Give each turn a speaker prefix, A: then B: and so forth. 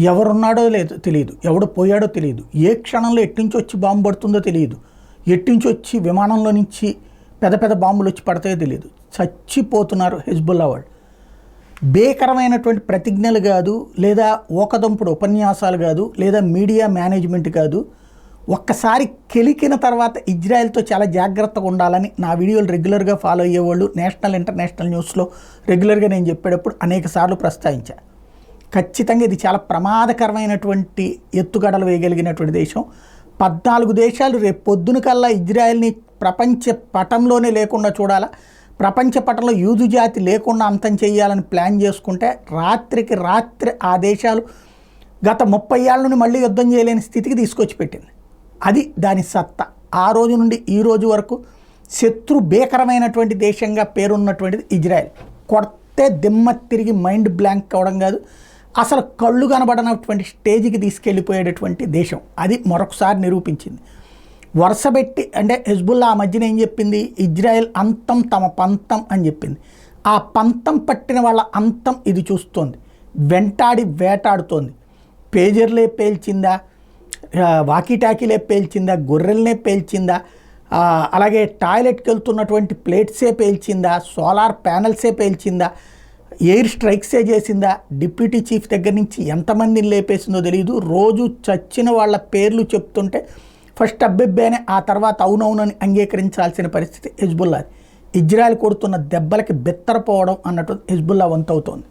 A: ఎవరున్నాడో లేదు తెలియదు, ఎవడు పోయాడో తెలియదు, ఏ క్షణంలో ఎట్టించి వచ్చి బాంబు పడుతుందో తెలియదు, ఎట్టించి వచ్చి విమానంలో నుంచి పెద్ద పెద్ద బాంబులు వచ్చి పడతాయో తెలియదు. చచ్చిపోతున్నారు హెజ్బుల్లా వాళ్ళు. భీకరమైనటువంటి ప్రతిజ్ఞలు కాదు, లేదా ఓకదంపుడు ఉపన్యాసాలు కాదు, లేదా మీడియా మేనేజ్మెంట్ కాదు. ఒక్కసారి కెలికిన తర్వాత ఇజ్రాయెల్తో చాలా జాగ్రత్తగా ఉండాలని నా వీడియోలు రెగ్యులర్గా ఫాలో అయ్యేవాళ్ళు నేషనల్ ఇంటర్నేషనల్ న్యూస్లో రెగ్యులర్గా నేను చెప్పేటప్పుడు అనేక సార్లు ప్రస్తావించాను. ఖచ్చితంగా ఇది చాలా ప్రమాదకరమైనటువంటి ఎత్తుగడలు వేయగలిగినటువంటి దేశం. 14 దేశాలు రేపు పొద్దున కల్లా ఇజ్రాయెల్ని ప్రపంచ పటంలోనే లేకుండా చూడాలా, ప్రపంచ పటంలో యూదు జాతి లేకుండా అంతం చేయాలని ప్లాన్ చేసుకుంటే రాత్రికి రాత్రి ఆ దేశాలు గత 30 ఏళ్ళ నుండి మళ్ళీ యుద్ధం చేయలేని స్థితికి తీసుకొచ్చి పెట్టింది. అది దాని సత్తా. ఆ రోజు నుండి ఈ రోజు వరకు శత్రు భీకరమైనటువంటి దేశంగా పేరున్నటువంటిది ఇజ్రాయెల్. కొడితే దిమ్మ తిరిగి మైండ్ బ్లాంక్ అవడం కాదు, అసలు కళ్ళు కనబడనటువంటి స్టేజ్కి తీసుకెళ్ళిపోయేటటువంటి దేశం. అది మరొకసారి నిరూపించింది. వరుసబెట్టి అంటే హెజ్బుల్లా ఆ మధ్యన ఏం చెప్పింది, ఇజ్రాయెల్ అంతం తమ పంతం అని చెప్పింది. ఆ పంతం పట్టిన వాళ్ళ అంతం ఇది చూస్తోంది, వెంటాడి వేటాడుతోంది. పేజర్లే పేల్చిందా, వాకీటాకీలే పేల్చిందా, గొర్రెల్నే పేల్చిందా, అలాగే టాయిలెట్కి వెళ్తున్నటువంటి ప్లేట్సే పేల్చిందా, సోలార్ ప్యానల్సే పేల్చిందా, ఎయిర్ స్ట్రైక్సే చేసిందా, డిప్యూటీ చీఫ్ దగ్గర నుంచి ఎంతమందిని లేపేసిందో తెలియదు. రోజు చచ్చిన వాళ్ళ పేర్లు చెప్తుంటే ఫస్ట్ అబ్బెబ్బేనే, ఆ తర్వాత అవునవునని అంగీకరించాల్సిన పరిస్థితి హెజ్బుల్లాది. ఇజ్రాయెల్ కొడుతున్న దెబ్బలకి బెత్తరపోవడం అన్నట్టు హెజ్బుల్లా వంతవుతోంది.